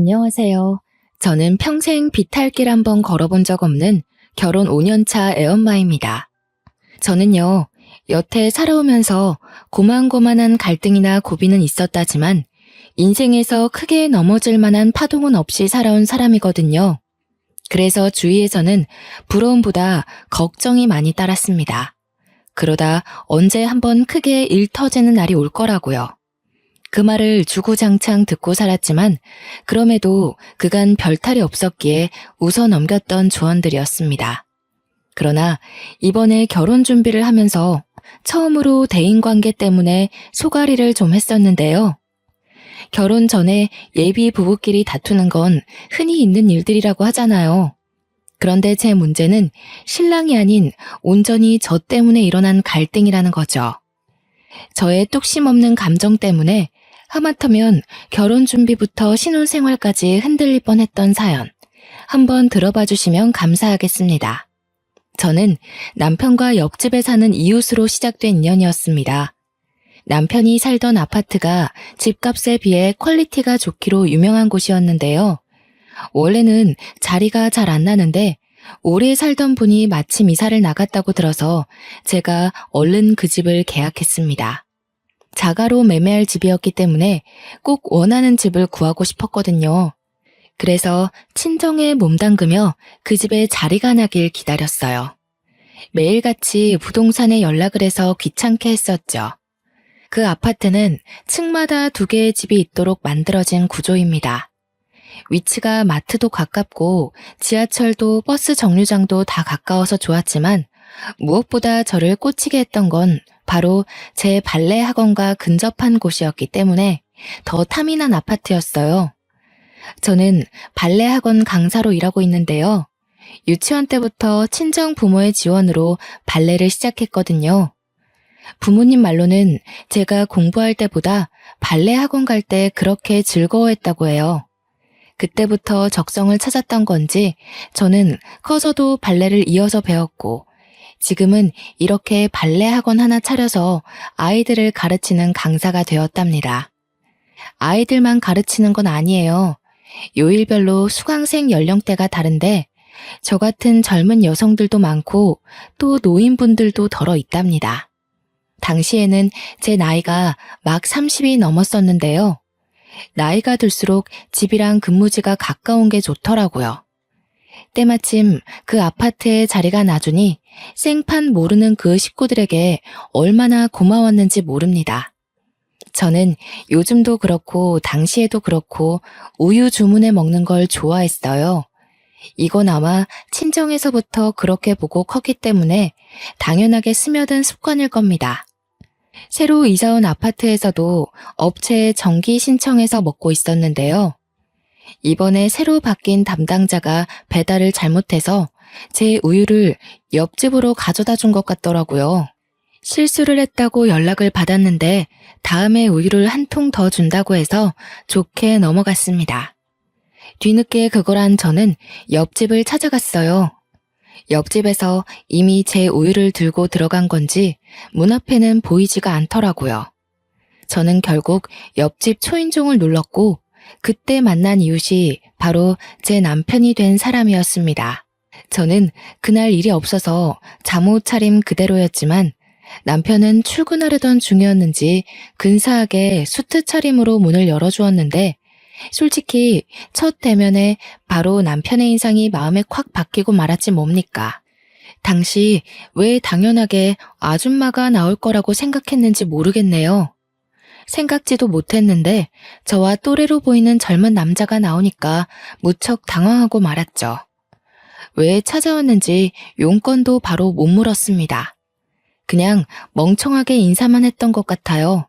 안녕하세요. 저는 평생 비탈길 한번 걸어본 적 없는 결혼 5년차 애엄마입니다. 저는요, 여태 살아오면서 고만고만한 갈등이나 고비는 있었다지만 인생에서 크게 넘어질 만한 파동은 없이 살아온 사람이거든요. 그래서 주위에서는 부러움보다 걱정이 많이 따랐습니다. 그러다 언제 한번 크게 일 터지는 날이 올 거라고요. 그 말을 주구장창 듣고 살았지만 그럼에도 그간 별탈이 없었기에 웃어 넘겼던 조언들이었습니다. 그러나 이번에 결혼 준비를 하면서 처음으로 대인관계 때문에 소가리를 좀 했었는데요. 결혼 전에 예비 부부끼리 다투는 건 흔히 있는 일들이라고 하잖아요. 그런데 제 문제는 신랑이 아닌 온전히 저 때문에 일어난 갈등이라는 거죠. 저의 뚝심 없는 감정 때문에 하마터면 결혼 준비부터 신혼생활까지 흔들릴 뻔했던 사연, 한번 들어봐 주시면 감사하겠습니다. 저는 남편과 옆집에 사는 이웃으로 시작된 인연이었습니다. 남편이 살던 아파트가 집값에 비해 퀄리티가 좋기로 유명한 곳이었는데요. 원래는 자리가 잘 안 나는데 오래 살던 분이 마침 이사를 나갔다고 들어서 제가 얼른 그 집을 계약했습니다. 자가로 매매할 집이었기 때문에 꼭 원하는 집을 구하고 싶었거든요. 그래서 친정에 몸담그며 그 집에 자리가 나길 기다렸어요. 매일같이 부동산에 연락을 해서 귀찮게 했었죠. 그 아파트는 층마다 2개의 집이 있도록 만들어진 구조입니다. 위치가 마트도 가깝고 지하철도 버스 정류장도 다 가까워서 좋았지만 무엇보다 저를 꽂히게 했던 건 바로 제 발레 학원과 근접한 곳이었기 때문에 더 탐이 난 아파트였어요. 저는 발레 학원 강사로 일하고 있는데요. 유치원 때부터 친정 부모의 지원으로 발레를 시작했거든요. 부모님 말로는 제가 공부할 때보다 발레 학원 갈 때 그렇게 즐거워했다고 해요. 그때부터 적성을 찾았던 건지 저는 커서도 발레를 이어서 배웠고 지금은 이렇게 발레 학원 하나 차려서 아이들을 가르치는 강사가 되었답니다. 아이들만 가르치는 건 아니에요. 요일별로 수강생 연령대가 다른데 저 같은 젊은 여성들도 많고 또 노인분들도 덜어 있답니다. 당시에는 제 나이가 막 30이 넘었었는데요. 나이가 들수록 집이랑 근무지가 가까운 게 좋더라고요. 때마침 그 아파트에 자리가 나주니 생판 모르는 그 식구들에게 얼마나 고마웠는지 모릅니다. 저는 요즘도 그렇고 당시에도 그렇고 우유 주문해 먹는 걸 좋아했어요. 이건 아마 친정에서부터 그렇게 보고 컸기 때문에 당연하게 스며든 습관일 겁니다. 새로 이사 온 아파트에서도 업체에 정기 신청해서 먹고 있었는데요. 이번에 새로 바뀐 담당자가 배달을 잘못해서 제 우유를 옆집으로 가져다 준 것 같더라고요. 실수를 했다고 연락을 받았는데 다음에 우유를 한 통 더 준다고 해서 좋게 넘어갔습니다. 뒤늦게 그걸 한 저는 옆집을 찾아갔어요. 옆집에서 이미 제 우유를 들고 들어간 건지 문 앞에는 보이지가 않더라고요. 저는 결국 옆집 초인종을 눌렀고 그때 만난 이웃이 바로 제 남편이 된 사람이었습니다. 저는 그날 일이 없어서 잠옷 차림 그대로였지만 남편은 출근하려던 중이었는지 근사하게 수트 차림으로 문을 열어주었는데 솔직히 첫 대면에 바로 남편의 인상이 마음에 콱 박히고 말았지 뭡니까. 당시 왜 당연하게 아줌마가 나올 거라고 생각했는지 모르겠네요. 생각지도 못했는데 저와 또래로 보이는 젊은 남자가 나오니까 무척 당황하고 말았죠. 왜 찾아왔는지 용건도 바로 못 물었습니다. 그냥 멍청하게 인사만 했던 것 같아요.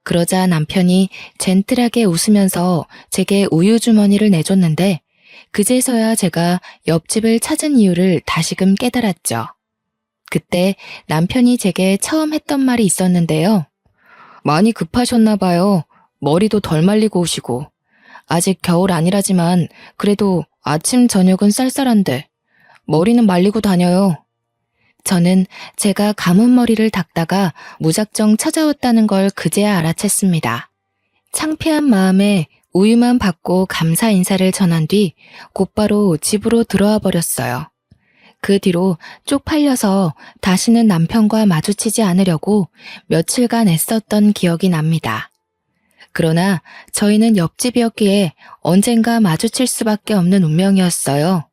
그러자 남편이 젠틀하게 웃으면서 제게 우유 주머니를 내줬는데 그제서야 제가 옆집을 찾은 이유를 다시금 깨달았죠. 그때 남편이 제게 처음 했던 말이 있었는데요. 많이 급하셨나 봐요. 머리도 덜 말리고 오시고. 아직 겨울 아니라지만 그래도 아침 저녁은 쌀쌀한데 머리는 말리고 다녀요. 저는 제가 감은 머리를 닦다가 무작정 찾아왔다는 걸 그제야 알아챘습니다. 창피한 마음에 우유만 받고 감사 인사를 전한 뒤 곧바로 집으로 들어와 버렸어요. 그 뒤로 쪽팔려서 다시는 남편과 마주치지 않으려고 며칠간 애썼던 기억이 납니다. 그러나 저희는 옆집이었기에 언젠가 마주칠 수밖에 없는 운명이었어요.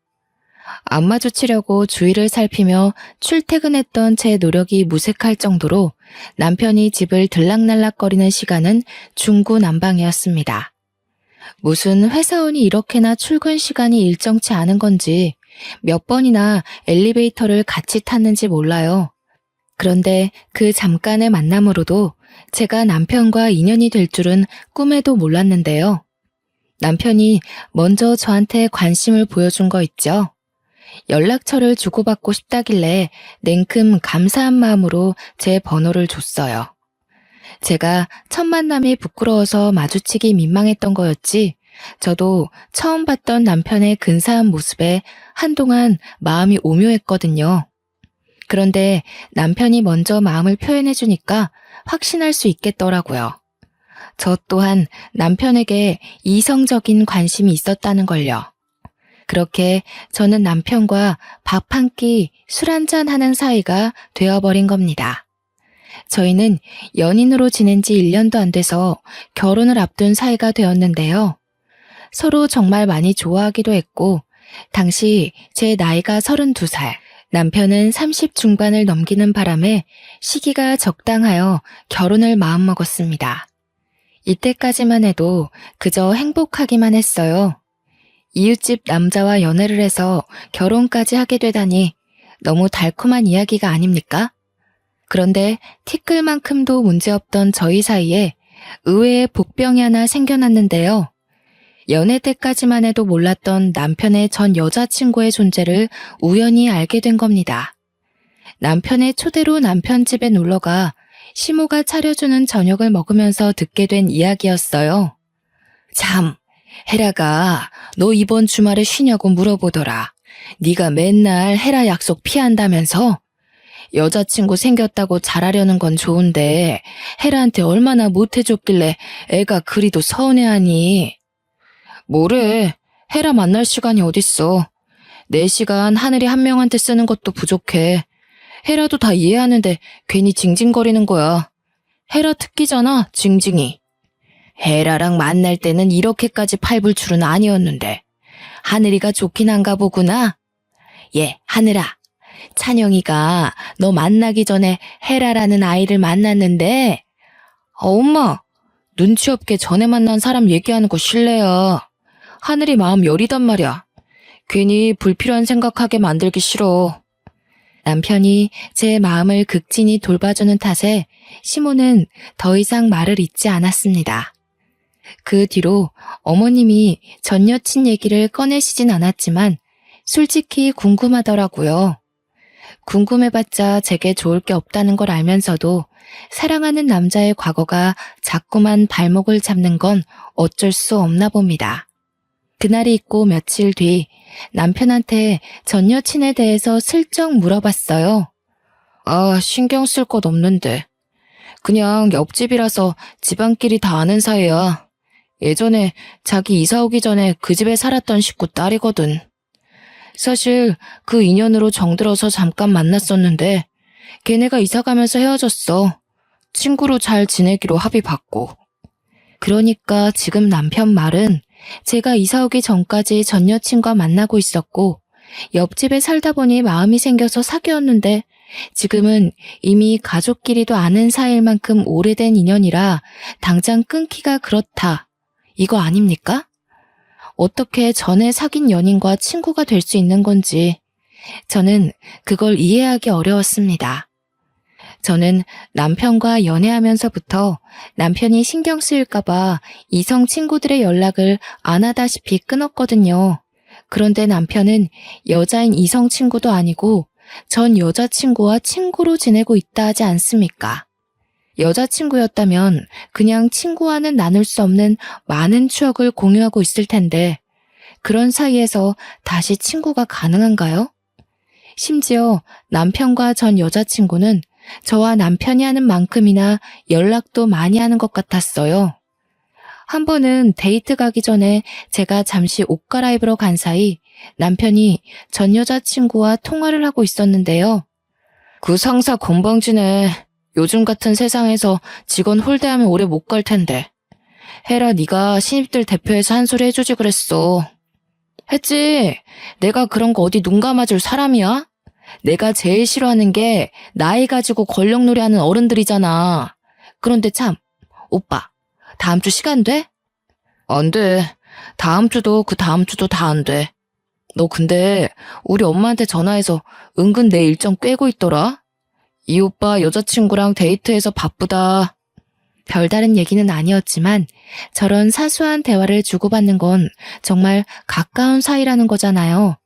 안 마주치려고 주위를 살피며 출퇴근했던 제 노력이 무색할 정도로 남편이 집을 들락날락거리는 시간은 중구난방이었습니다. 무슨 회사원이 이렇게나 출근 시간이 일정치 않은 건지 몇 번이나 엘리베이터를 같이 탔는지 몰라요. 그런데 그 잠깐의 만남으로도 제가 남편과 인연이 될 줄은 꿈에도 몰랐는데요. 남편이 먼저 저한테 관심을 보여준 거 있죠. 연락처를 주고받고 싶다길래 냉큼 감사한 마음으로 제 번호를 줬어요. 제가 첫 만남이 부끄러워서 마주치기 민망했던 거였지, 저도 처음 봤던 남편의 근사한 모습에 한동안 마음이 오묘했거든요. 그런데 남편이 먼저 마음을 표현해주니까 확신할 수 있겠더라고요. 저 또한 남편에게 이성적인 관심이 있었다는 걸요. 그렇게 저는 남편과 밥 한 끼, 술 한잔 하는 사이가 되어버린 겁니다. 저희는 연인으로 지낸 지 1년도 안 돼서 결혼을 앞둔 사이가 되었는데요. 서로 정말 많이 좋아하기도 했고, 당시 제 나이가 32살, 남편은 30 중반을 넘기는 바람에 시기가 적당하여 결혼을 마음먹었습니다. 이때까지만 해도 그저 행복하기만 했어요. 이웃집 남자와 연애를 해서 결혼까지 하게 되다니 너무 달콤한 이야기가 아닙니까? 그런데 티끌만큼도 문제없던 저희 사이에 의외의 복병이 하나 생겨났는데요. 연애 때까지만 해도 몰랐던 남편의 전 여자친구의 존재를 우연히 알게 된 겁니다. 남편의 초대로 남편 집에 놀러가 시모가 차려주는 저녁을 먹으면서 듣게 된 이야기였어요. 참, 헤라가 너 이번 주말에 쉬냐고 물어보더라. 네가 맨날 헤라 약속 피한다면서? 여자친구 생겼다고 잘하려는 건 좋은데 헤라한테 얼마나 못해줬길래 애가 그리도 서운해하니? 뭐래, 헤라 만날 시간이 어딨어. 내 시간 하늘이 한 명한테 쓰는 것도 부족해. 헤라도 다 이해하는데 괜히 징징거리는 거야. 헤라 특기잖아, 징징이. 헤라랑 만날 때는 이렇게까지 팔불 줄은 아니었는데 하늘이가 좋긴 한가 보구나. 예, 하늘아. 찬영이가 너 만나기 전에 헤라라는 아이를 만났는데 엄마, 눈치 없게 전에 만난 사람 얘기하는 거 실례야. 하늘이 마음 여리단 말이야. 괜히 불필요한 생각하게 만들기 싫어. 남편이 제 마음을 극진히 돌봐주는 탓에 시모는 더 이상 말을 잇지 않았습니다. 그 뒤로 어머님이 전 여친 얘기를 꺼내시진 않았지만 솔직히 궁금하더라고요. 궁금해봤자 제게 좋을 게 없다는 걸 알면서도 사랑하는 남자의 과거가 자꾸만 발목을 잡는 건 어쩔 수 없나 봅니다. 그날이 있고 며칠 뒤 남편한테 전 여친에 대해서 슬쩍 물어봤어요. 아, 신경 쓸 것 없는데. 그냥 옆집이라서 집안끼리 다 아는 사이야. 예전에 자기 이사 오기 전에 그 집에 살았던 식구 딸이거든. 사실 그 인연으로 정들어서 잠깐 만났었는데 걔네가 이사 가면서 헤어졌어. 친구로 잘 지내기로 합의 봤고. 그러니까 지금 남편 말은 제가 이사 오기 전까지 전 여친과 만나고 있었고 옆집에 살다 보니 마음이 생겨서 사귀었는데 지금은 이미 가족끼리도 아는 사이일 만큼 오래된 인연이라 당장 끊기가 그렇다. 이거 아닙니까? 어떻게 전에 사귄 연인과 친구가 될 수 있는 건지 저는 그걸 이해하기 어려웠습니다. 저는 남편과 연애하면서부터 남편이 신경 쓰일까봐 이성 친구들의 연락을 안 하다시피 끊었거든요. 그런데 남편은 여자인 이성 친구도 아니고 전 여자친구와 친구로 지내고 있다 하지 않습니까? 여자친구였다면 그냥 친구와는 나눌 수 없는 많은 추억을 공유하고 있을 텐데 그런 사이에서 다시 친구가 가능한가요? 심지어 남편과 전 여자친구는 저와 남편이 하는 만큼이나 연락도 많이 하는 것 같았어요. 한 번은 데이트 가기 전에 제가 잠시 옷 갈아입으러 간 사이 남편이 전 여자친구와 통화를 하고 있었는데요. 그 상사 건방지네. 요즘 같은 세상에서 직원 홀대하면 오래 못 갈 텐데. 헤라, 네가 신입들 대표해서 한 소리 해주지 그랬어. 했지. 내가 그런 거 어디 눈 감아줄 사람이야? 내가 제일 싫어하는 게 나이 가지고 권력놀이하는 어른들이잖아. 그런데 참, 오빠, 다음 주 시간 돼? 안 돼. 다음 주도 그 다음 주도 다 안 돼. 너 근데 우리 엄마한테 전화해서 은근 내 일정 꿰고 있더라? 이 오빠 여자친구랑 데이트해서 바쁘다. 별다른 얘기는 아니었지만 저런 사소한 대화를 주고받는 건 정말 가까운 사이라는 거잖아요.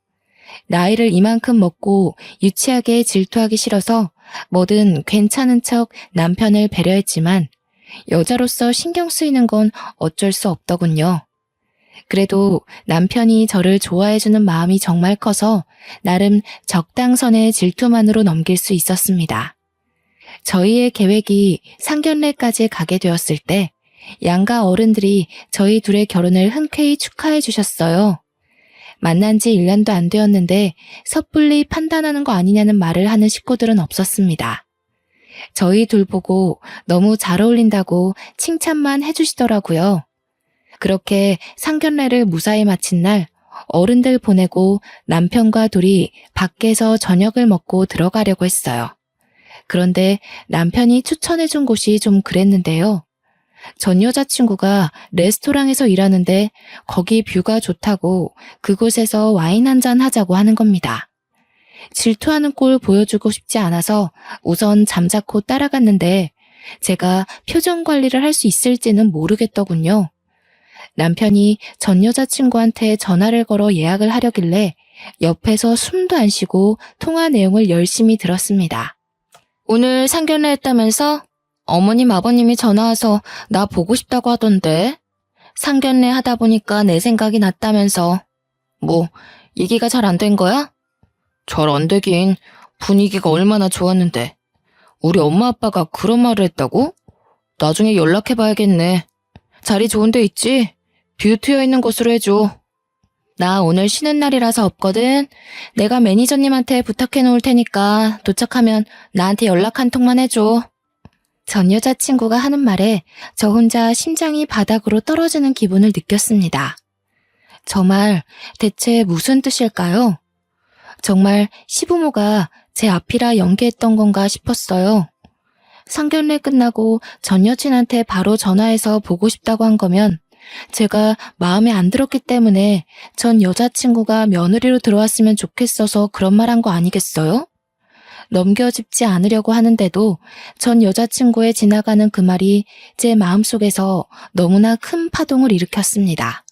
나이를 이만큼 먹고 유치하게 질투하기 싫어서 뭐든 괜찮은 척 남편을 배려했지만 여자로서 신경 쓰이는 건 어쩔 수 없더군요. 그래도 남편이 저를 좋아해주는 마음이 정말 커서 나름 적당선의 질투만으로 넘길 수 있었습니다. 저희의 계획이 상견례까지 가게 되었을 때 양가 어른들이 저희 둘의 결혼을 흔쾌히 축하해 주셨어요. 만난 지 1년도 안 되었는데 섣불리 판단하는 거 아니냐는 말을 하는 식구들은 없었습니다. 저희 둘 보고 너무 잘 어울린다고 칭찬만 해주시더라고요. 그렇게 상견례를 무사히 마친 날 어른들 보내고 남편과 둘이 밖에서 저녁을 먹고 들어가려고 했어요. 그런데 남편이 추천해준 곳이 좀 그랬는데요. 전 여자친구가 레스토랑에서 일하는데 거기 뷰가 좋다고 그곳에서 와인 한잔 하자고 하는 겁니다. 질투하는 꼴 보여주고 싶지 않아서 우선 잠자코 따라갔는데 제가 표정 관리를 할 수 있을지는 모르겠더군요. 남편이 전 여자친구한테 전화를 걸어 예약을 하려길래 옆에서 숨도 안 쉬고 통화 내용을 열심히 들었습니다. 오늘 상견례 했다면서? 어머님 아버님이 전화와서 나 보고 싶다고 하던데. 상견례 하다 보니까 내 생각이 났다면서. 뭐 얘기가 잘 안 된 거야? 잘 안 되긴. 분위기가 얼마나 좋았는데. 우리 엄마 아빠가 그런 말을 했다고? 나중에 연락해봐야겠네. 자리 좋은 데 있지? 뷰 트여 있는 곳으로 해줘. 나 오늘 쉬는 날이라서 없거든. 내가 매니저님한테 부탁해 놓을 테니까 도착하면 나한테 연락 한 통만 해줘. 전 여자친구가 하는 말에 저 혼자 심장이 바닥으로 떨어지는 기분을 느꼈습니다. 저 말 대체 무슨 뜻일까요? 정말 시부모가 제 앞이라 연기했던 건가 싶었어요. 상견례 끝나고 전 여친한테 바로 전화해서 보고 싶다고 한 거면 제가 마음에 안 들었기 때문에 전 여자친구가 며느리로 들어왔으면 좋겠어서 그런 말 한 거 아니겠어요? 넘겨짚지 않으려고 하는데도 전 여자친구의 지나가는 그 말이 제 마음속에서 너무나 큰 파동을 일으켰습니다.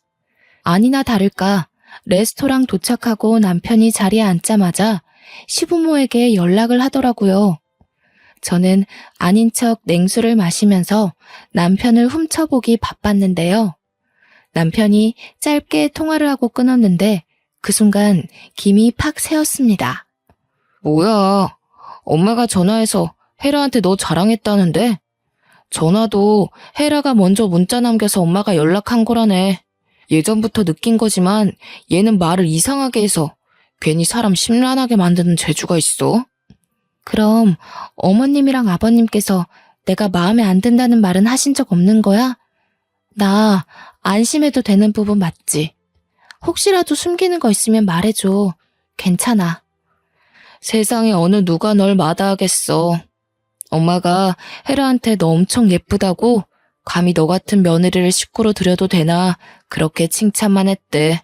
아니나 다를까 레스토랑 도착하고 남편이 자리에 앉자마자 시부모에게 연락을 하더라고요. 저는 아닌 척 냉수를 마시면서 남편을 훔쳐보기 바빴는데요. 남편이 짧게 통화를 하고 끊었는데 그 순간 김이 팍 새었습니다. 뭐야, 엄마가 전화해서 헤라한테 너 자랑했다는데? 전화도 헤라가 먼저 문자 남겨서 엄마가 연락한 거라네. 예전부터 느낀 거지만 얘는 말을 이상하게 해서 괜히 사람 심란하게 만드는 재주가 있어. 그럼 어머님이랑 아버님께서 내가 마음에 안 든다는 말은 하신 적 없는 거야? 나 안심해도 되는 부분 맞지? 혹시라도 숨기는 거 있으면 말해줘. 괜찮아. 세상에 어느 누가 널 마다하겠어. 엄마가 헤라한테 너 엄청 예쁘다고 감히 너 같은 며느리를 식구로 들여도 되나 그렇게 칭찬만 했대.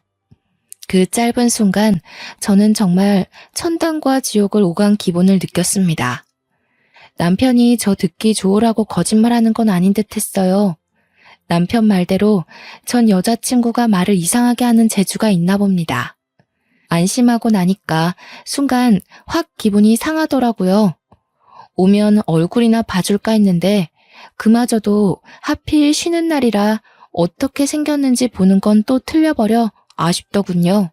그 짧은 순간 저는 정말 천당과 지옥을 오간 기분을 느꼈습니다. 남편이 저 듣기 좋으라고 거짓말하는 건 아닌 듯 했어요. 남편 말대로 전 여자친구가 말을 이상하게 하는 재주가 있나 봅니다. 안심하고 나니까 순간 확 기분이 상하더라고요. 오면 얼굴이나 봐줄까 했는데 그마저도 하필 쉬는 날이라 어떻게 생겼는지 보는 건 또 틀려버려 아쉽더군요.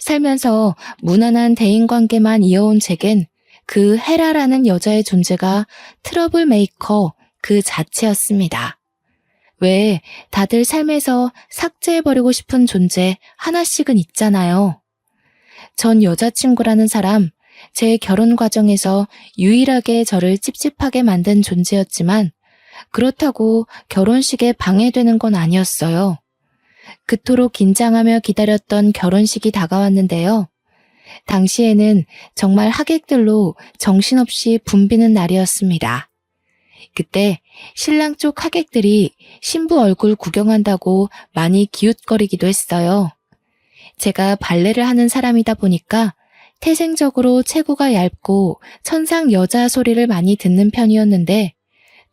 살면서 무난한 대인관계만 이어온 제겐 그 헤라라는 여자의 존재가 트러블 메이커 그 자체였습니다. 왜 다들 삶에서 삭제해버리고 싶은 존재 하나씩은 있잖아요. 전 여자친구라는 사람, 제 결혼 과정에서 유일하게 저를 찝찝하게 만든 존재였지만 그렇다고 결혼식에 방해되는 건 아니었어요. 그토록 긴장하며 기다렸던 결혼식이 다가왔는데요. 당시에는 정말 하객들로 정신없이 붐비는 날이었습니다. 그때 신랑 쪽 하객들이 신부 얼굴 구경한다고 많이 기웃거리기도 했어요. 제가 발레를 하는 사람이다 보니까 태생적으로 체구가 얇고 천상 여자 소리를 많이 듣는 편이었는데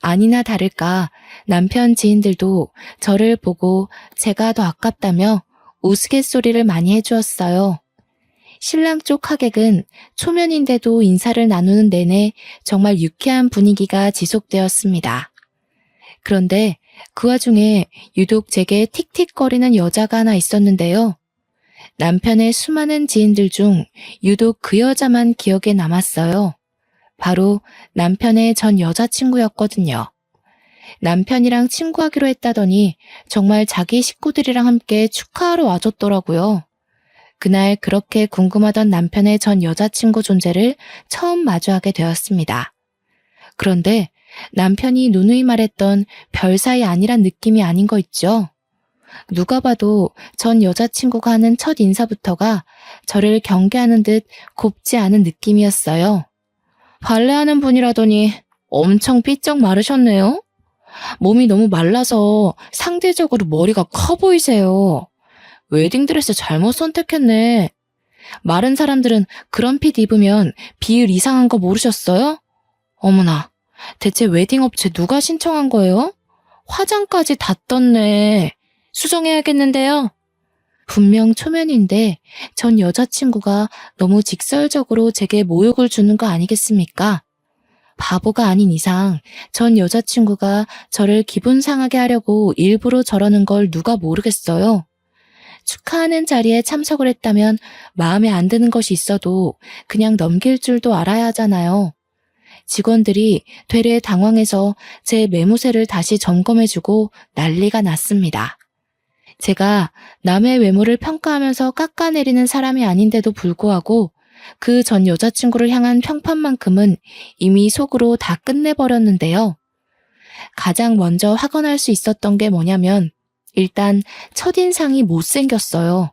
아니나 다를까 남편 지인들도 저를 보고 제가 더 아깝다며 우스갯소리를 많이 해주었어요. 신랑 쪽 하객은 초면인데도 인사를 나누는 내내 정말 유쾌한 분위기가 지속되었습니다. 그런데 그 와중에 유독 제게 틱틱거리는 여자가 하나 있었는데요. 남편의 수많은 지인들 중 유독 그 여자만 기억에 남았어요. 바로 남편의 전 여자친구였거든요. 남편이랑 친구하기로 했다더니 정말 자기 식구들이랑 함께 축하하러 와줬더라고요. 그날 그렇게 궁금하던 남편의 전 여자친구 존재를 처음 마주하게 되었습니다. 그런데 남편이 누누이 말했던 별 사이 아니란 느낌이 아닌 거 있죠? 누가 봐도 전 여자친구가 하는 첫 인사부터가 저를 경계하는 듯 곱지 않은 느낌이었어요. 발레하는 분이라더니 엄청 삐쩍 마르셨네요. 몸이 너무 말라서 상대적으로 머리가 커 보이세요. 웨딩드레스 잘못 선택했네. 마른 사람들은 그런 핏 입으면 비율 이상한 거 모르셨어요? 어머나, 대체 웨딩 업체 누가 신청한 거예요? 화장까지 다 떴네. 수정해야겠는데요. 분명 초면인데 전 여자친구가 너무 직설적으로 제게 모욕을 주는 거 아니겠습니까? 바보가 아닌 이상 전 여자친구가 저를 기분 상하게 하려고 일부러 저러는 걸 누가 모르겠어요. 축하하는 자리에 참석을 했다면 마음에 안 드는 것이 있어도 그냥 넘길 줄도 알아야 하잖아요. 직원들이 되레 당황해서 제 매무새를 다시 점검해주고 난리가 났습니다. 제가 남의 외모를 평가하면서 깎아내리는 사람이 아닌데도 불구하고 그 전 여자친구를 향한 평판만큼은 이미 속으로 다 끝내버렸는데요. 가장 먼저 확언할 수 있었던 게 뭐냐면 일단 첫인상이 못생겼어요.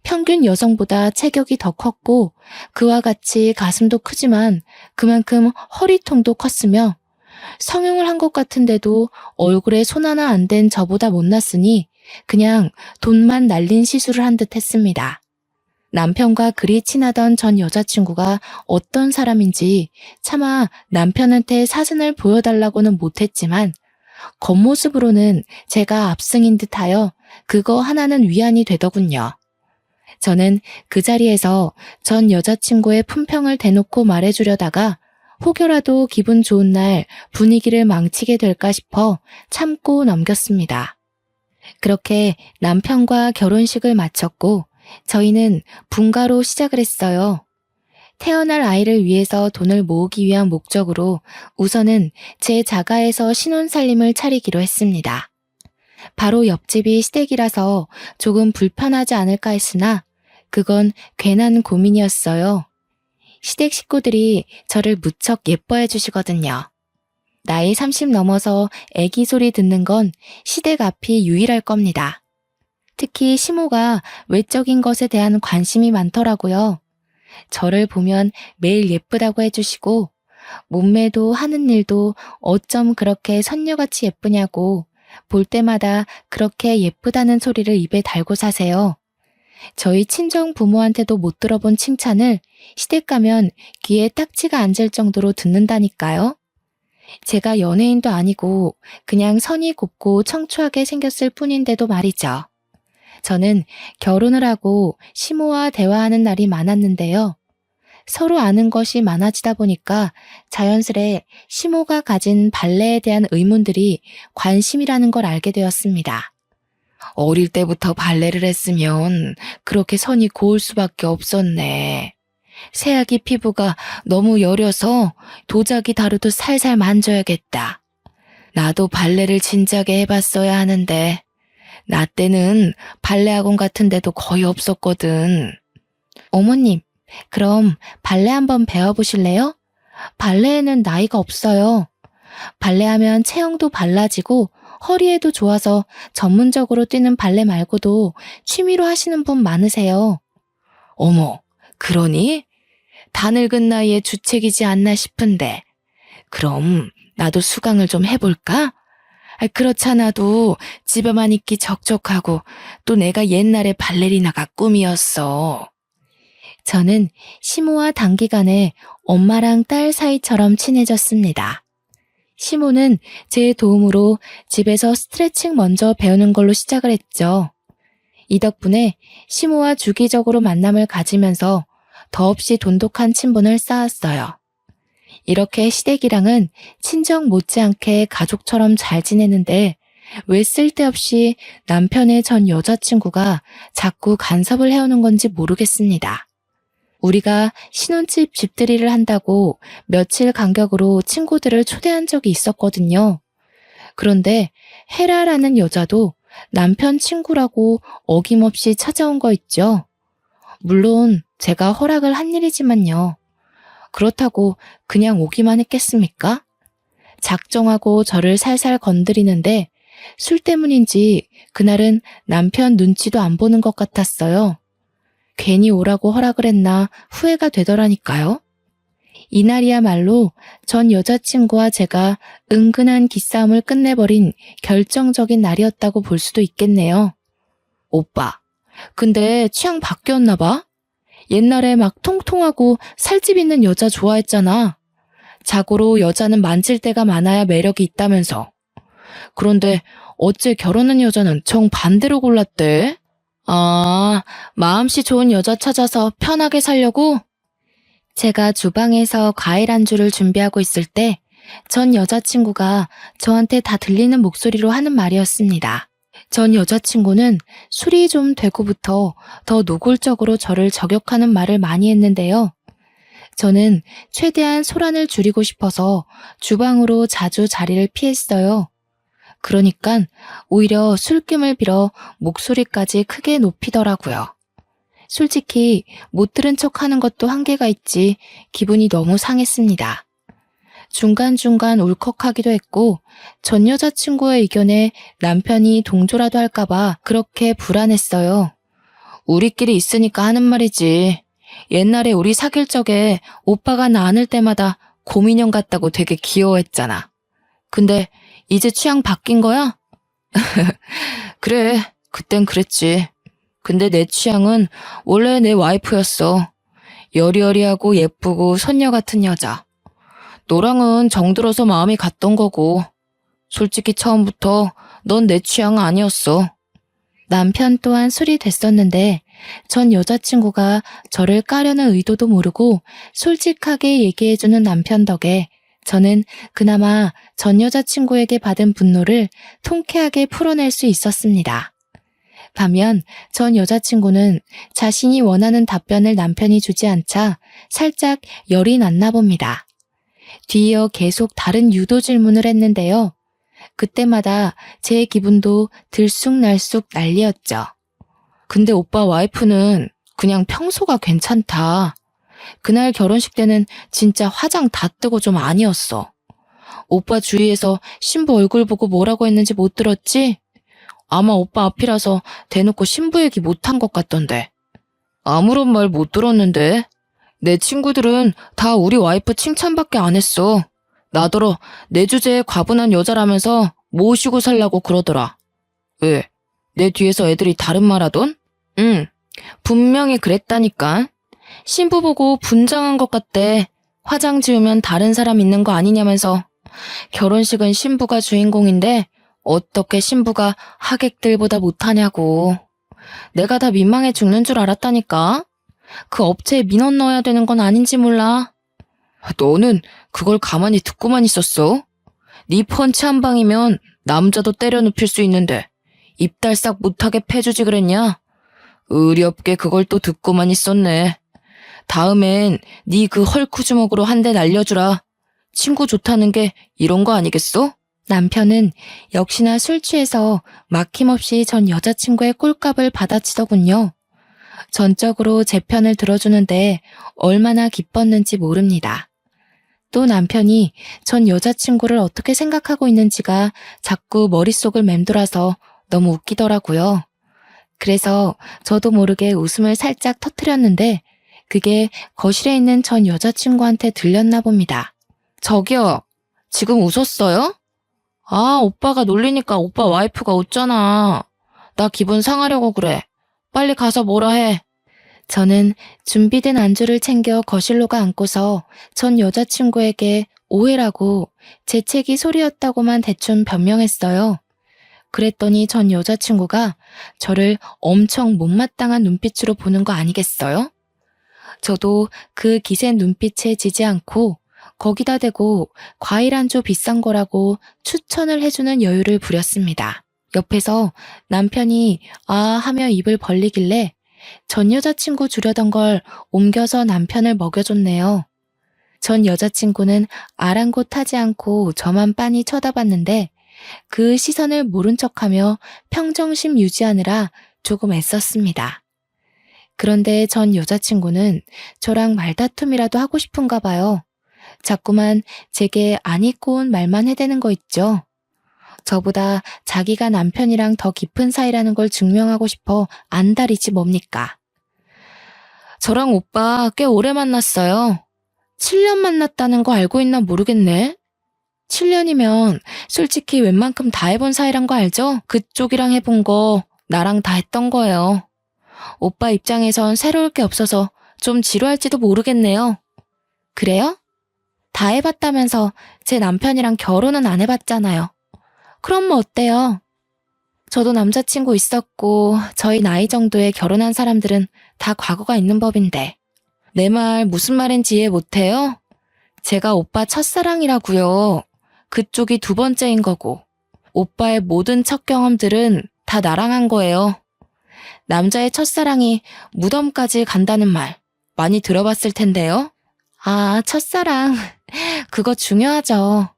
평균 여성보다 체격이 더 컸고 그와 같이 가슴도 크지만 그만큼 허리통도 컸으며 성형을 한 것 같은데도 얼굴에 손 하나 안 댄 저보다 못났으니 그냥 돈만 날린 시술을 한 듯 했습니다. 남편과 그리 친하던 전 여자친구가 어떤 사람인지 차마 남편한테 사진을 보여달라고는 못했지만 겉모습으로는 제가 압승인 듯하여 그거 하나는 위안이 되더군요. 저는 그 자리에서 전 여자친구의 품평을 대놓고 말해주려다가 혹여라도 기분 좋은 날 분위기를 망치게 될까 싶어 참고 넘겼습니다. 그렇게 남편과 결혼식을 마쳤고 저희는 분가로 시작을 했어요. 태어날 아이를 위해서 돈을 모으기 위한 목적으로 우선은 제 자가에서 신혼살림을 차리기로 했습니다. 바로 옆집이 시댁이라서 조금 불편하지 않을까 했으나 그건 괜한 고민이었어요. 시댁 식구들이 저를 무척 예뻐해 주시거든요. 나이 30 넘어서 애기 소리 듣는 건 시댁 앞이 유일할 겁니다. 특히 시모가 외적인 것에 대한 관심이 많더라고요. 저를 보면 매일 예쁘다고 해주시고 몸매도 하는 일도 어쩜 그렇게 선녀같이 예쁘냐고 볼 때마다 그렇게 예쁘다는 소리를 입에 달고 사세요. 저희 친정 부모한테도 못 들어본 칭찬을 시댁 가면 귀에 딱지가 앉을 정도로 듣는다니까요. 제가 연예인도 아니고 그냥 선이 곱고 청초하게 생겼을 뿐인데도 말이죠. 저는 결혼을 하고 시모와 대화하는 날이 많았는데요. 서로 아는 것이 많아지다 보니까 자연스레 시모가 가진 발레에 대한 의문들이 관심이라는 걸 알게 되었습니다. 어릴 때부터 발레를 했으면 그렇게 선이 고울 수밖에 없었네. 새아기 피부가 너무 여려서 도자기 다루듯 살살 만져야겠다. 나도 발레를 진작에 해봤어야 하는데 나 때는 발레 학원 같은 데도 거의 없었거든. 어머님, 그럼 발레 한번 배워보실래요? 발레에는 나이가 없어요. 발레하면 체형도 발라지고 허리에도 좋아서 전문적으로 뛰는 발레 말고도 취미로 하시는 분 많으세요. 어머, 그러니? 다 늙은 나이에 주책이지 않나 싶은데. 그럼 나도 수강을 좀 해볼까? 그렇잖아도 집에만 있기 적적하고 또 내가 옛날에 발레리나가 꿈이었어. 저는 시모와 단기간에 엄마랑 딸 사이처럼 친해졌습니다. 시모는 제 도움으로 집에서 스트레칭 먼저 배우는 걸로 시작을 했죠. 이 덕분에 시모와 주기적으로 만남을 가지면서 더없이 돈독한 친분을 쌓았어요. 이렇게 시댁이랑은 친정 못지않게 가족처럼 잘 지내는데 왜 쓸데없이 남편의 전 여자친구가 자꾸 간섭을 해오는 건지 모르겠습니다. 우리가 신혼집 집들이를 한다고 며칠 간격으로 친구들을 초대한 적이 있었거든요. 그런데 헤라라는 여자도 남편 친구라고 어김없이 찾아온 거 있죠. 물론 제가 허락을 한 일이지만요. 그렇다고 그냥 오기만 했겠습니까? 작정하고 저를 살살 건드리는데 술 때문인지 그날은 남편 눈치도 안 보는 것 같았어요. 괜히 오라고 허락을 했나 후회가 되더라니까요. 이날이야말로 전 여자친구와 제가 은근한 기싸움을 끝내버린 결정적인 날이었다고 볼 수도 있겠네요. 오빠, 근데 취향 바뀌었나 봐? 옛날에 막 통통하고 살집 있는 여자 좋아했잖아. 자고로 여자는 만질 때가 많아야 매력이 있다면서. 그런데 어째 결혼한 여자는 정반대로 골랐대? 아, 마음씨 좋은 여자 찾아서 편하게 살려고? 제가 주방에서 과일 안주를 준비하고 있을 때 전 여자친구가 저한테 다 들리는 목소리로 하는 말이었습니다. 전 여자친구는 술이 좀 되고부터 더 노골적으로 저를 저격하는 말을 많이 했는데요. 저는 최대한 소란을 줄이고 싶어서 주방으로 자주 자리를 피했어요. 그러니까 오히려 술김을 빌어 목소리까지 크게 높이더라고요. 솔직히 못 들은 척 하는 것도 한계가 있지 기분이 너무 상했습니다. 중간중간 울컥하기도 했고 전 여자친구의 의견에 남편이 동조라도 할까봐 그렇게 불안했어요. 우리끼리 있으니까 하는 말이지. 옛날에 우리 사귈 적에 오빠가 나 안을 때마다 곰인형 같다고 되게 귀여워했잖아. 근데 이제 취향 바뀐 거야? 그래, 그땐 그랬지. 근데 내 취향은 원래 내 와이프였어. 여리여리하고 예쁘고 손녀 같은 여자. 너랑은 정들어서 마음이 갔던 거고. 솔직히 처음부터 넌 내 취향 아니었어. 남편 또한 술이 됐었는데 전 여자친구가 저를 까려는 의도도 모르고 솔직하게 얘기해주는 남편 덕에 저는 그나마 전 여자친구에게 받은 분노를 통쾌하게 풀어낼 수 있었습니다. 반면 전 여자친구는 자신이 원하는 답변을 남편이 주지 않자 살짝 열이 났나 봅니다. 뒤이어 계속 다른 유도 질문을 했는데요. 그때마다 제 기분도 들쑥날쑥 난리였죠. 근데 오빠 와이프는 그냥 평소가 괜찮다. 그날 결혼식 때는 진짜 화장 다 뜨고 좀 아니었어. 오빠 주위에서 신부 얼굴 보고 뭐라고 했는지 못 들었지? 아마 오빠 앞이라서 대놓고 신부 얘기 못한 것 같던데. 아무런 말 못 들었는데. 내 친구들은 다 우리 와이프 칭찬밖에 안 했어. 나더러 내 주제에 과분한 여자라면서 모시고 살라고 그러더라. 왜? 내 뒤에서 애들이 다른 말 하던? 응, 분명히 그랬다니까. 신부 보고 분장한 것 같대. 화장 지우면 다른 사람 있는 거 아니냐면서. 결혼식은 신부가 주인공인데 어떻게 신부가 하객들보다 못하냐고. 내가 다 민망해 죽는 줄 알았다니까. 그 업체에 민원 넣어야 되는 건 아닌지 몰라. 너는 그걸 가만히 듣고만 있었어? 네 펀치 한 방이면 남자도 때려 눕힐 수 있는데 입달싹 못하게 패주지 그랬냐? 의리 없게 그걸 또 듣고만 있었네. 다음엔 네 그 헐크 주먹으로 한 대 날려주라. 친구 좋다는 게 이런 거 아니겠어? 남편은 역시나 술 취해서 막힘없이 전 여자친구의 꼴값을 받아치더군요. 전적으로 제 편을 들어주는데 얼마나 기뻤는지 모릅니다. 또 남편이 전 여자친구를 어떻게 생각하고 있는지가 자꾸 머릿속을 맴돌아서 너무 웃기더라고요. 그래서 저도 모르게 웃음을 살짝 터뜨렸는데 그게 거실에 있는 전 여자친구한테 들렸나 봅니다. 저기요, 지금 웃었어요? 아, 오빠가 놀리니까 오빠 와이프가 웃잖아. 나 기분 상하려고 그래. 빨리 가서 뭐라 해. 저는 준비된 안주를 챙겨 거실로 가 앉고서 전 여자친구에게 오해라고 재채기 소리였다고만 대충 변명했어요. 그랬더니 전 여자친구가 저를 엄청 못마땅한 눈빛으로 보는 거 아니겠어요? 저도 그 기센 눈빛에 지지 않고 거기다 대고 과일 안주 비싼 거라고 추천을 해주는 여유를 부렸습니다. 옆에서 남편이 아 하며 입을 벌리길래 전 여자친구 주려던 걸 옮겨서 남편을 먹여줬네요. 전 여자친구는 아랑곳하지 않고 저만 빤히 쳐다봤는데 그 시선을 모른 척하며 평정심 유지하느라 조금 애썼습니다. 그런데 전 여자친구는 저랑 말다툼이라도 하고 싶은가 봐요. 자꾸만 제게 안 입고 온 말만 해대는 거 있죠. 저보다 자기가 남편이랑 더 깊은 사이라는 걸 증명하고 싶어 안달이지 뭡니까. 저랑 오빠 꽤 오래 만났어요. 7년 만났다는 거 알고 있나 모르겠네. 7년이면 솔직히 웬만큼 다 해본 사이란 거 알죠? 그쪽이랑 해본 거 나랑 다 했던 거예요. 오빠 입장에선 새로울 게 없어서 좀 지루할지도 모르겠네요. 그래요? 다 해봤다면서 제 남편이랑 결혼은 안 해봤잖아요. 그럼 뭐 어때요? 저도 남자친구 있었고 저희 나이 정도에 결혼한 사람들은 다 과거가 있는 법인데. 내 말 무슨 말인지 이해 못해요? 제가 오빠 첫사랑이라고요. 그쪽이 두 번째인 거고. 오빠의 모든 첫 경험들은 다 나랑 한 거예요. 남자의 첫사랑이 무덤까지 간다는 말 많이 들어봤을 텐데요. 아, 첫사랑. 그거 중요하죠.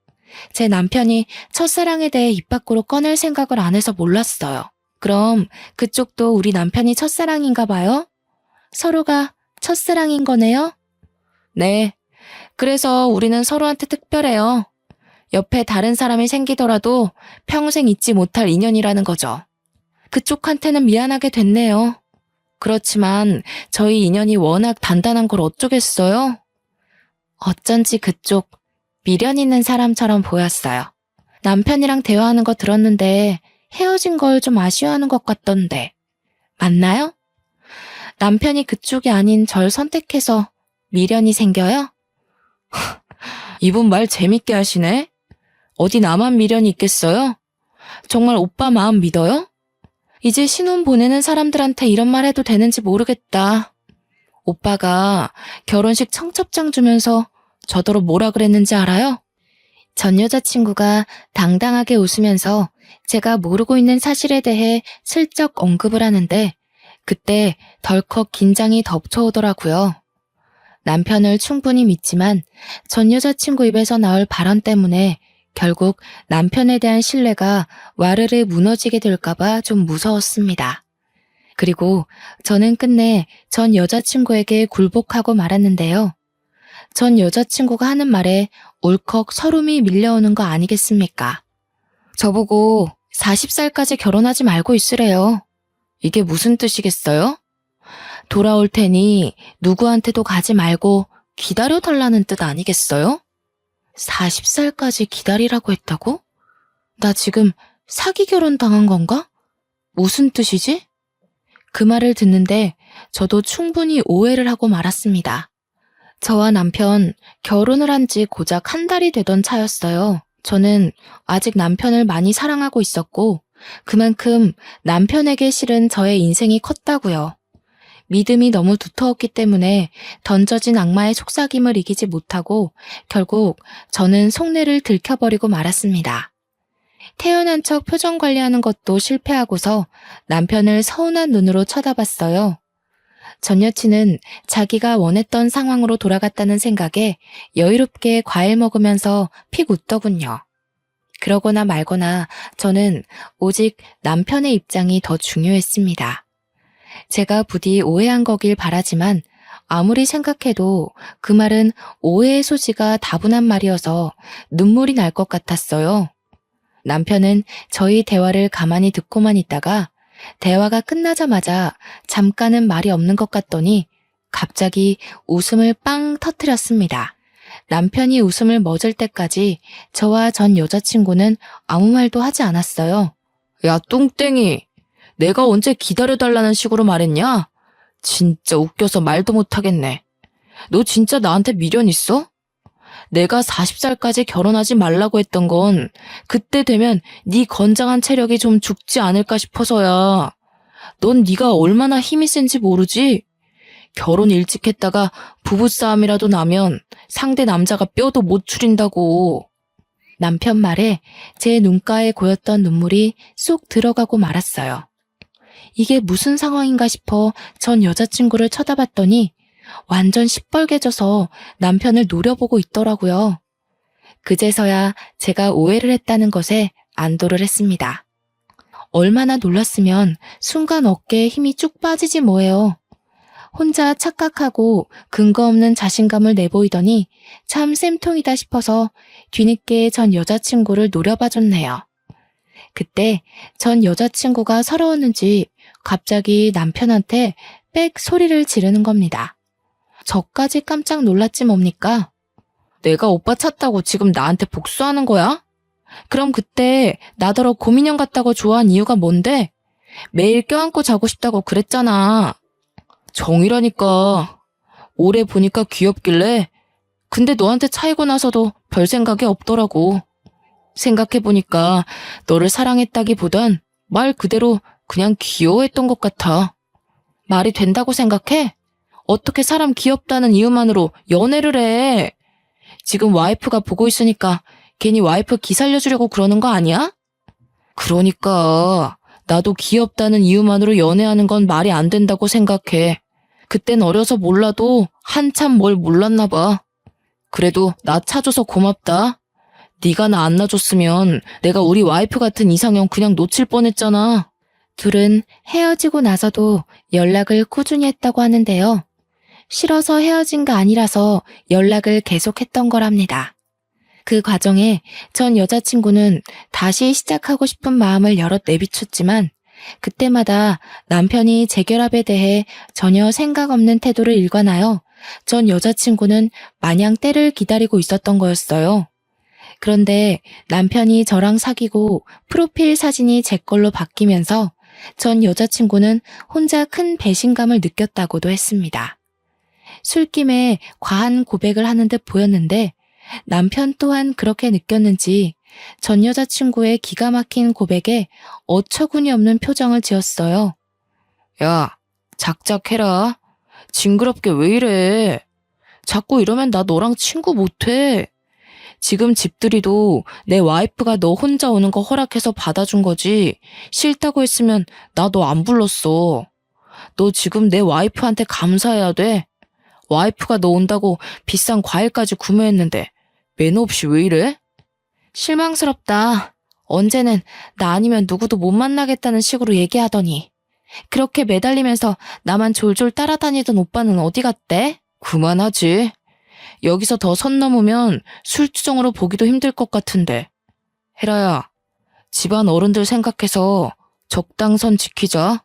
제 남편이 첫사랑에 대해 입 밖으로 꺼낼 생각을 안 해서 몰랐어요. 그럼 그쪽도 우리 남편이 첫사랑인가 봐요? 서로가 첫사랑인 거네요? 네. 그래서 우리는 서로한테 특별해요. 옆에 다른 사람이 생기더라도 평생 잊지 못할 인연이라는 거죠. 그쪽한테는 미안하게 됐네요. 그렇지만 저희 인연이 워낙 단단한 걸 어쩌겠어요? 어쩐지 그쪽 미련 있는 사람처럼 보였어요. 남편이랑 대화하는 거 들었는데 헤어진 걸 좀 아쉬워하는 것 같던데. 맞나요? 남편이 그쪽이 아닌 절 선택해서 미련이 생겨요? 이분 말 재밌게 하시네. 어디 나만 미련이 있겠어요? 정말 오빠 마음 믿어요? 이제 신혼 보내는 사람들한테 이런 말 해도 되는지 모르겠다. 오빠가 결혼식 청첩장 주면서 저더러 뭐라 그랬는지 알아요? 전 여자친구가 당당하게 웃으면서 제가 모르고 있는 사실에 대해 슬쩍 언급을 하는데 그때 덜컥 긴장이 덮쳐오더라고요. 남편을 충분히 믿지만 전 여자친구 입에서 나올 발언 때문에 결국 남편에 대한 신뢰가 와르르 무너지게 될까봐 좀 무서웠습니다. 그리고 저는 끝내 전 여자친구에게 굴복하고 말았는데요. 전 여자친구가 하는 말에 울컥 서름이 밀려오는 거 아니겠습니까? 저보고 40살까지 결혼하지 말고 있으래요. 이게 무슨 뜻이겠어요? 돌아올 테니 누구한테도 가지 말고 기다려달라는 뜻 아니겠어요? 40살까지 기다리라고 했다고? 나 지금 사기 결혼 당한 건가? 무슨 뜻이지? 그 말을 듣는데 저도 충분히 오해를 하고 말았습니다. 저와 남편 결혼을 한 지 고작 한 달이 되던 차였어요. 저는 아직 남편을 많이 사랑하고 있었고 그만큼 남편에게 실은 저의 인생이 컸다고요. 믿음이 너무 두터웠기 때문에 던져진 악마의 속삭임을 이기지 못하고 결국 저는 속내를 들켜버리고 말았습니다. 태연한 척 표정 관리하는 것도 실패하고서 남편을 서운한 눈으로 쳐다봤어요. 전 여친은 자기가 원했던 상황으로 돌아갔다는 생각에 여유롭게 과일 먹으면서 픽 웃더군요. 그러거나 말거나 저는 오직 남편의 입장이 더 중요했습니다. 제가 부디 오해한 거길 바라지만 아무리 생각해도 그 말은 오해의 소지가 다분한 말이어서 눈물이 날 것 같았어요. 남편은 저희 대화를 가만히 듣고만 있다가 대화가 끝나자마자 잠깐은 말이 없는 것 같더니 갑자기 웃음을 빵 터뜨렸습니다. 남편이 웃음을 멎을 때까지 저와 전 여자친구는 아무 말도 하지 않았어요. 야, 똥땡이. 내가 언제 기다려달라는 식으로 말했냐? 진짜 웃겨서 말도 못하겠네. 너 진짜 나한테 미련 있어? 내가 40살까지 결혼하지 말라고 했던 건 그때 되면 네 건장한 체력이 좀 죽지 않을까 싶어서야. 넌 네가 얼마나 힘이 센지 모르지? 결혼 일찍 했다가 부부싸움이라도 나면 상대 남자가 뼈도 못 추린다고. 남편 말에 제 눈가에 고였던 눈물이 쏙 들어가고 말았어요. 이게 무슨 상황인가 싶어 전 여자친구를 쳐다봤더니 완전 시뻘개져서 남편을 노려보고 있더라고요. 그제서야 제가 오해를 했다는 것에 안도를 했습니다. 얼마나 놀랐으면 순간 어깨에 힘이 쭉 빠지지 뭐예요. 혼자 착각하고 근거 없는 자신감을 내보이더니 참 쌤통이다 싶어서 뒤늦게 전 여자친구를 노려봐줬네요. 그때 전 여자친구가 서러웠는지 갑자기 남편한테 빽 소리를 지르는 겁니다. 저까지 깜짝 놀랐지 뭡니까? 내가 오빠 찾다고 지금 나한테 복수하는 거야? 그럼 그때 나더러 곰인형 같다고 좋아한 이유가 뭔데? 매일 껴안고 자고 싶다고 그랬잖아. 정이라니까. 오래 보니까 귀엽길래. 근데 너한테 차이고 나서도 별 생각이 없더라고. 생각해보니까 너를 사랑했다기보단 말 그대로 그냥 귀여워했던 것 같아. 말이 된다고 생각해? 어떻게 사람 귀엽다는 이유만으로 연애를 해? 지금 와이프가 보고 있으니까 괜히 와이프 기살려주려고 그러는 거 아니야? 그러니까 나도 귀엽다는 이유만으로 연애하는 건 말이 안 된다고 생각해. 그땐 어려서 몰라도 한참 뭘 몰랐나 봐. 그래도 나 차줘서 고맙다. 네가 나 안 놔줬으면 내가 우리 와이프 같은 이상형 그냥 놓칠 뻔했잖아. 둘은 헤어지고 나서도 연락을 꾸준히 했다고 하는데요. 싫어서 헤어진 거 아니라서 연락을 계속했던 거랍니다. 그 과정에 전 여자친구는 다시 시작하고 싶은 마음을 여럿 내비쳤지만 그때마다 남편이 재결합에 대해 전혀 생각 없는 태도를 일관하여 전 여자친구는 마냥 때를 기다리고 있었던 거였어요. 그런데 남편이 저랑 사귀고 프로필 사진이 제 걸로 바뀌면서 전 여자친구는 혼자 큰 배신감을 느꼈다고도 했습니다. 술김에 과한 고백을 하는 듯 보였는데 남편 또한 그렇게 느꼈는지 전 여자친구의 기가 막힌 고백에 어처구니 없는 표정을 지었어요. 야, 작작해라. 징그럽게 왜 이래. 자꾸 이러면 나 너랑 친구 못해. 지금 집들이도 내 와이프가 너 혼자 오는 거 허락해서 받아준 거지. 싫다고 했으면 나 너 안 불렀어. 너 지금 내 와이프한테 감사해야 돼. 와이프가 너 온다고 비싼 과일까지 구매했는데 매너 없이 왜 이래? 실망스럽다. 언제는 나 아니면 누구도 못 만나겠다는 식으로 얘기하더니 그렇게 매달리면서 나만 졸졸 따라다니던 오빠는 어디 갔대? 그만하지. 여기서 더 선 넘으면 술주정으로 보기도 힘들 것 같은데. 혜라야, 집안 어른들 생각해서 적당선 지키자.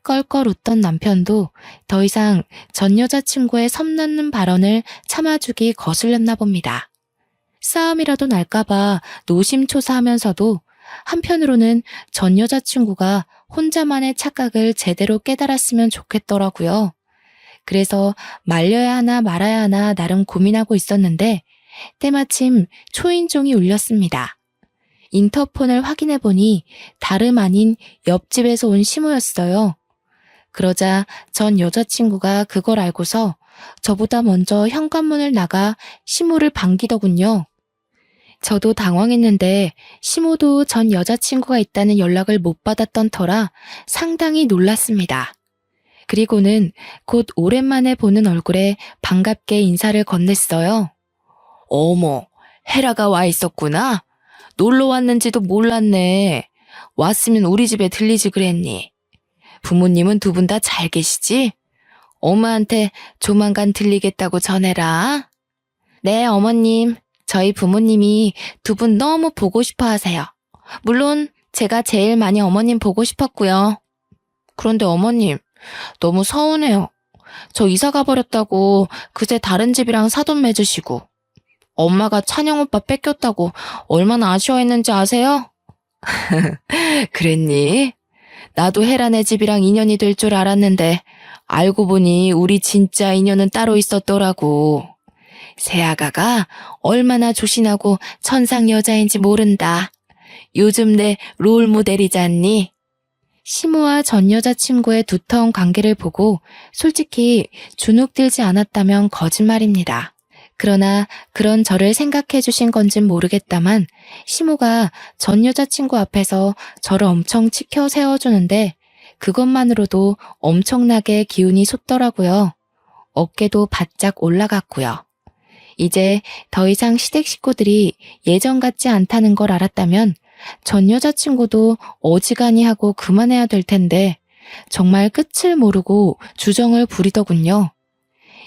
껄껄 웃던 남편도 더 이상 전 여자친구의 섬나는 발언을 참아주기 거슬렸나 봅니다. 싸움이라도 날까봐 노심초사하면서도 한편으로는 전 여자친구가 혼자만의 착각을 제대로 깨달았으면 좋겠더라고요. 그래서 말려야 하나 말아야 하나 나름 고민하고 있었는데 때마침 초인종이 울렸습니다. 인터폰을 확인해보니 다름 아닌 옆집에서 온 시모였어요. 그러자 전 여자친구가 그걸 알고서 저보다 먼저 현관문을 나가 시모를 반기더군요. 저도 당황했는데 시모도 전 여자친구가 있다는 연락을 못 받았던 터라 상당히 놀랐습니다. 그리고는 곧 오랜만에 보는 얼굴에 반갑게 인사를 건넸어요. 어머, 헤라가 와 있었구나. 놀러 왔는지도 몰랐네. 왔으면 우리 집에 들리지 그랬니? 부모님은 두 분 다 잘 계시지? 엄마한테 조만간 들리겠다고 전해라. 네, 어머님. 저희 부모님이 두 분 너무 보고 싶어 하세요. 물론 제가 제일 많이 어머님 보고 싶었고요. 그런데 어머님, 너무 서운해요. 저 이사 가버렸다고 그새 다른 집이랑 사돈 맺으시고 엄마가 찬영 오빠 뺏겼다고 얼마나 아쉬워했는지 아세요? 그랬니? 나도 혜란의 집이랑 인연이 될 줄 알았는데 알고 보니 우리 진짜 인연은 따로 있었더라고. 새아가가 얼마나 조신하고 천상 여자인지 모른다. 요즘 내 롤모델이잖니? 시모와 전 여자친구의 두터운 관계를 보고 솔직히 주눅들지 않았다면 거짓말입니다. 그러나 그런 저를 생각해 주신 건진 모르겠다만 시모가 전 여자친구 앞에서 저를 엄청 치켜 세워주는데 그것만으로도 엄청나게 기운이 솟더라고요. 어깨도 바짝 올라갔고요. 이제 더 이상 시댁 식구들이 예전 같지 않다는 걸 알았다면 전 여자친구도 어지간히 하고 그만해야 될 텐데 정말 끝을 모르고 주정을 부리더군요.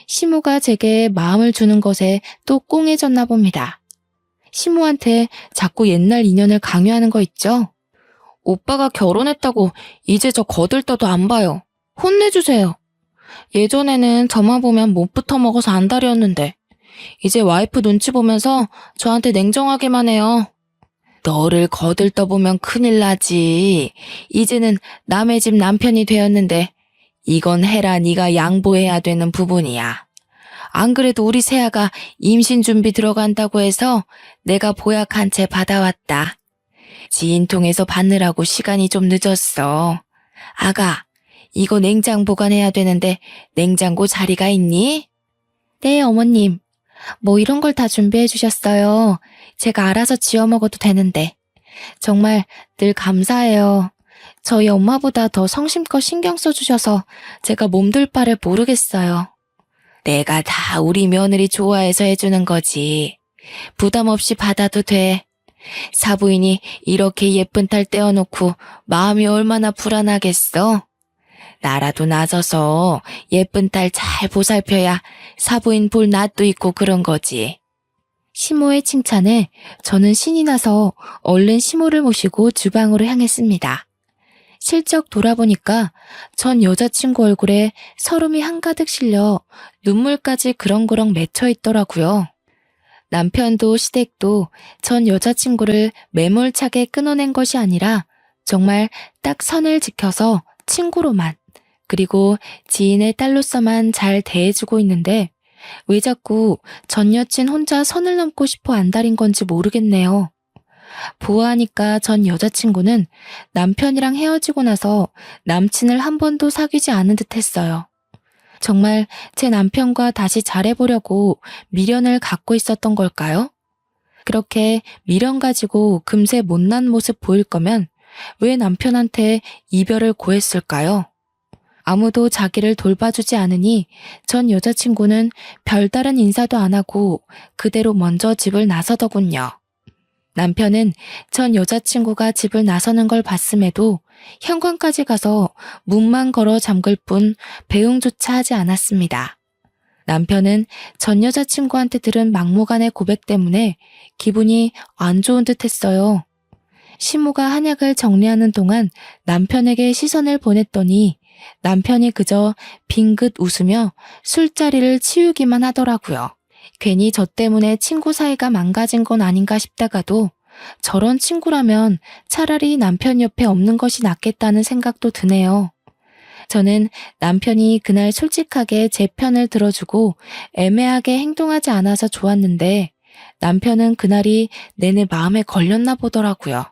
시모가 제게 마음을 주는 것에 또 꽁해졌나 봅니다. 시모한테 자꾸 옛날 인연을 강요하는 거 있죠? 오빠가 결혼했다고 이제 저 거들떠도 안 봐요. 혼내주세요. 예전에는 저만 보면 못 붙어 먹어서 안달이었는데 이제 와이프 눈치 보면서 저한테 냉정하게만 해요. 너를 거들떠보면 큰일 나지. 이제는 남의 집 남편이 되었는데 이건 해라 네가 양보해야 되는 부분이야. 안 그래도 우리 새아가 임신 준비 들어간다고 해서 내가 보약한 채 받아왔다. 지인 통해서 받느라고 시간이 좀 늦었어. 아가, 이거 냉장 보관해야 되는데 냉장고 자리가 있니? 네, 어머님. 뭐 이런 걸 다 준비해 주셨어요. 제가 알아서 지어 먹어도 되는데. 정말 늘 감사해요. 저희 엄마보다 더 성심껏 신경 써주셔서 제가 몸둘 바를 모르겠어요. 내가 다 우리 며느리 좋아해서 해주는 거지. 부담 없이 받아도 돼. 사부인이 이렇게 예쁜 딸 떼어놓고 마음이 얼마나 불안하겠어? 나라도 나서서 예쁜 딸 잘 보살펴야 사부인 볼 낯도 있고 그런 거지. 시모의 칭찬에 저는 신이 나서 얼른 시모를 모시고 주방으로 향했습니다. 실적 돌아보니까 전 여자친구 얼굴에 서름이 한가득 실려 눈물까지 그렁그렁 맺혀 있더라고요. 남편도 시댁도 전 여자친구를 매몰차게 끊어낸 것이 아니라 정말 딱 선을 지켜서 친구로만 그리고 지인의 딸로서만 잘 대해주고 있는데 왜 자꾸 전 여친 혼자 선을 넘고 싶어 안달인 건지 모르겠네요. 보아하니까 전 여자친구는 남편이랑 헤어지고 나서 남친을 한 번도 사귀지 않은 듯 했어요. 정말 제 남편과 다시 잘해보려고 미련을 갖고 있었던 걸까요? 그렇게 미련 가지고 금세 못난 모습 보일 거면 왜 남편한테 이별을 고했을까요? 아무도 자기를 돌봐주지 않으니 전 여자친구는 별다른 인사도 안 하고 그대로 먼저 집을 나서더군요. 남편은 전 여자친구가 집을 나서는 걸 봤음에도 현관까지 가서 문만 걸어 잠글 뿐 배웅조차 하지 않았습니다. 남편은 전 여자친구한테 들은 막무가내 고백 때문에 기분이 안 좋은 듯 했어요. 시모가 한약을 정리하는 동안 남편에게 시선을 보냈더니 남편이 그저 빙긋 웃으며 술자리를 치우기만 하더라고요. 괜히 저 때문에 친구 사이가 망가진 건 아닌가 싶다가도 저런 친구라면 차라리 남편 옆에 없는 것이 낫겠다는 생각도 드네요. 저는 남편이 그날 솔직하게 제 편을 들어주고 애매하게 행동하지 않아서 좋았는데 남편은 그날이 내내 마음에 걸렸나 보더라고요.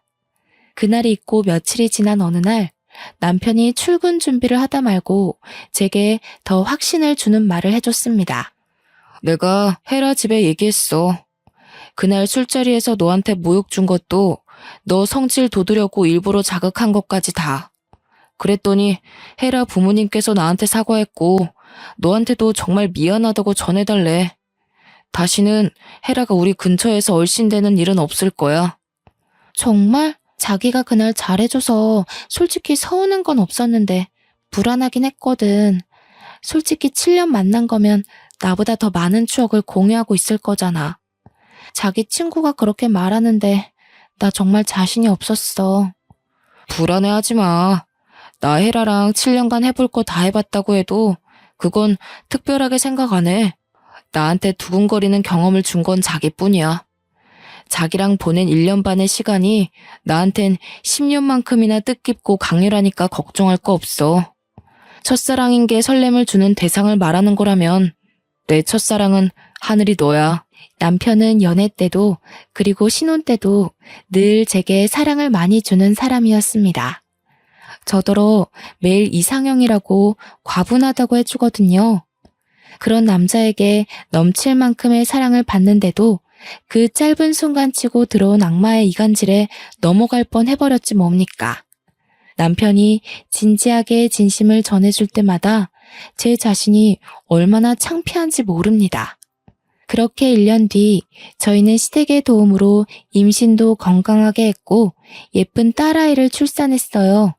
그날이 있고 며칠이 지난 어느 날 남편이 출근 준비를 하다 말고 제게 더 확신을 주는 말을 해줬습니다. 내가 헤라 집에 얘기했어. 그날 술자리에서 너한테 모욕 준 것도 너 성질 돋으려고 일부러 자극한 것까지 다. 그랬더니 헤라 부모님께서 나한테 사과했고 너한테도 정말 미안하다고 전해달래. 다시는 헤라가 우리 근처에서 얼씬대는 일은 없을 거야. 정말? 자기가 그날 잘해줘서 솔직히 서운한 건 없었는데 불안하긴 했거든. 솔직히 7년 만난 거면 나보다 더 많은 추억을 공유하고 있을 거잖아. 자기 친구가 그렇게 말하는데 나 정말 자신이 없었어. 불안해하지 마. 나 혜라랑 7년간 해볼 거 다 해봤다고 해도 그건 특별하게 생각 안 해. 나한테 두근거리는 경험을 준 건 자기뿐이야. 자기랑 보낸 1년 반의 시간이 나한텐 10년만큼이나 뜻깊고 강렬하니까 걱정할 거 없어. 첫사랑인 게 설렘을 주는 대상을 말하는 거라면 내 첫사랑은 하늘이 너야. 남편은 연애 때도 그리고 신혼 때도 늘 제게 사랑을 많이 주는 사람이었습니다. 저더러 매일 이상형이라고 과분하다고 해주거든요. 그런 남자에게 넘칠 만큼의 사랑을 받는데도 그 짧은 순간치고 들어온 악마의 이간질에 넘어갈 뻔 해버렸지 뭡니까. 남편이 진지하게 진심을 전해줄 때마다 제 자신이 얼마나 창피한지 모릅니다. 그렇게 1년 뒤 저희는 시댁의 도움으로 임신도 건강하게 했고 예쁜 딸아이를 출산했어요.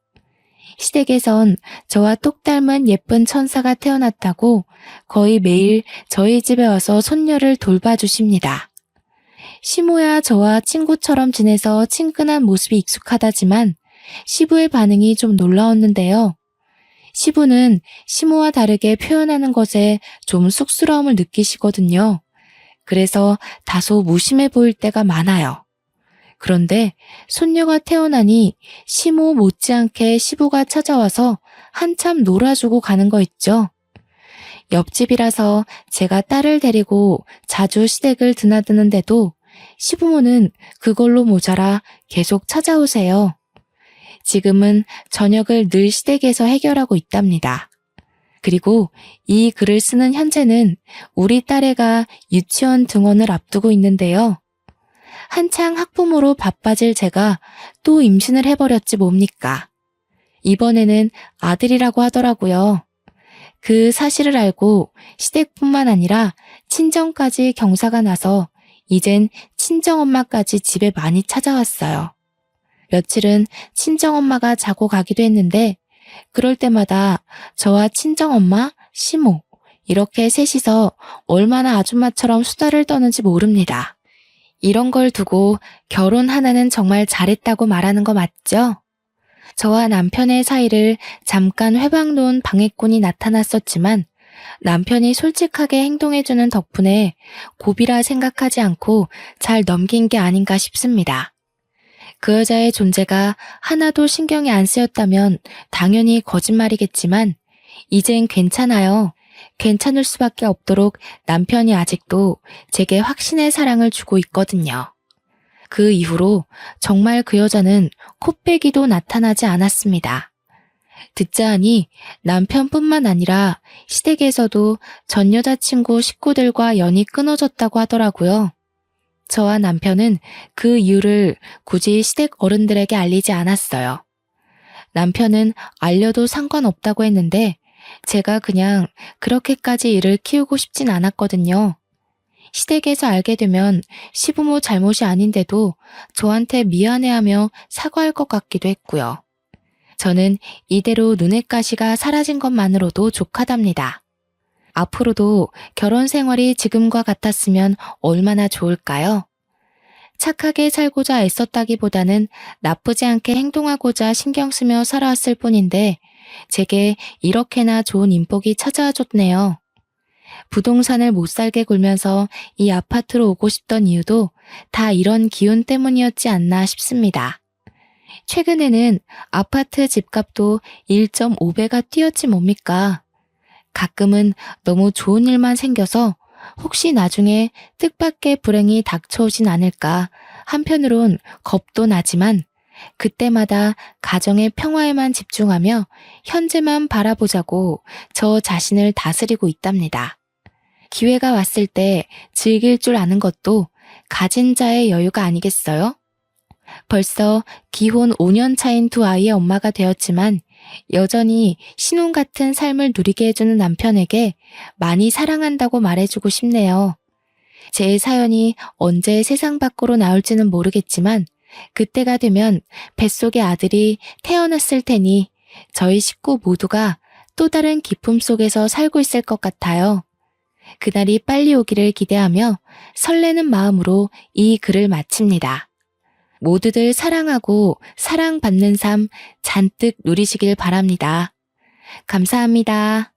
시댁에선 저와 똑 닮은 예쁜 천사가 태어났다고 거의 매일 저희 집에 와서 손녀를 돌봐주십니다. 시모야 저와 친구처럼 지내서 친근한 모습이 익숙하다지만 시부의 반응이 좀 놀라웠는데요. 시부는 시모와 다르게 표현하는 것에 좀 쑥스러움을 느끼시거든요. 그래서 다소 무심해 보일 때가 많아요. 그런데 손녀가 태어나니 시모 못지않게 시부가 찾아와서 한참 놀아주고 가는 거 있죠. 옆집이라서 제가 딸을 데리고 자주 시댁을 드나드는데도 시부모는 그걸로 모자라 계속 찾아오세요. 지금은 저녁을 늘 시댁에서 해결하고 있답니다. 그리고 이 글을 쓰는 현재는 우리 딸애가 유치원 등원을 앞두고 있는데요. 한창 학부모로 바빠질 제가 또 임신을 해버렸지 뭡니까. 이번에는 아들이라고 하더라고요. 그 사실을 알고 시댁뿐만 아니라 친정까지 경사가 나서 이젠 친정엄마까지 집에 많이 찾아왔어요. 며칠은 친정엄마가 자고 가기도 했는데 그럴 때마다 저와 친정엄마, 시모 이렇게 셋이서 얼마나 아줌마처럼 수다를 떠는지 모릅니다. 이런 걸 두고 결혼 하나는 정말 잘했다고 말하는 거 맞죠? 저와 남편의 사이를 잠깐 회방 놓은 방해꾼이 나타났었지만 남편이 솔직하게 행동해주는 덕분에 고비라 생각하지 않고 잘 넘긴 게 아닌가 싶습니다. 그 여자의 존재가 하나도 신경이 안 쓰였다면 당연히 거짓말이겠지만 이젠 괜찮아요. 괜찮을 수밖에 없도록 남편이 아직도 제게 확신의 사랑을 주고 있거든요. 그 이후로 정말 그 여자는 코빼기도 나타나지 않았습니다. 듣자 하니 남편뿐만 아니라 시댁에서도 전 여자친구 식구들과 연이 끊어졌다고 하더라고요. 저와 남편은 그 이유를 굳이 시댁 어른들에게 알리지 않았어요. 남편은 알려도 상관없다고 했는데 제가 그냥 그렇게까지 일을 키우고 싶진 않았거든요. 시댁에서 알게 되면 시부모 잘못이 아닌데도 저한테 미안해하며 사과할 것 같기도 했고요. 저는 이대로 눈엣 가시가 사라진 것만으로도 족하답니다. 앞으로도 결혼 생활이 지금과 같았으면 얼마나 좋을까요? 착하게 살고자 애썼다기보다는 나쁘지 않게 행동하고자 신경 쓰며 살아왔을 뿐인데 제게 이렇게나 좋은 인복이 찾아와 줬네요. 부동산을 못 살게 굴면서 이 아파트로 오고 싶던 이유도 다 이런 기운 때문이었지 않나 싶습니다. 최근에는 아파트 집값도 1.5배가 뛰었지 뭡니까. 가끔은 너무 좋은 일만 생겨서 혹시 나중에 뜻밖의 불행이 닥쳐오진 않을까 한편으론 겁도 나지만 그때마다 가정의 평화에만 집중하며 현재만 바라보자고 저 자신을 다스리고 있답니다. 기회가 왔을 때 즐길 줄 아는 것도 가진 자의 여유가 아니겠어요? 벌써 기혼 5년 차인 두 아이의 엄마가 되었지만 여전히 신혼 같은 삶을 누리게 해주는 남편에게 많이 사랑한다고 말해주고 싶네요. 제 사연이 언제 세상 밖으로 나올지는 모르겠지만 그때가 되면 뱃속의 아들이 태어났을 테니 저희 식구 모두가 또 다른 기쁨 속에서 살고 있을 것 같아요. 그날이 빨리 오기를 기대하며 설레는 마음으로 이 글을 마칩니다. 모두들 사랑하고 사랑받는 삶 잔뜩 누리시길 바랍니다. 감사합니다.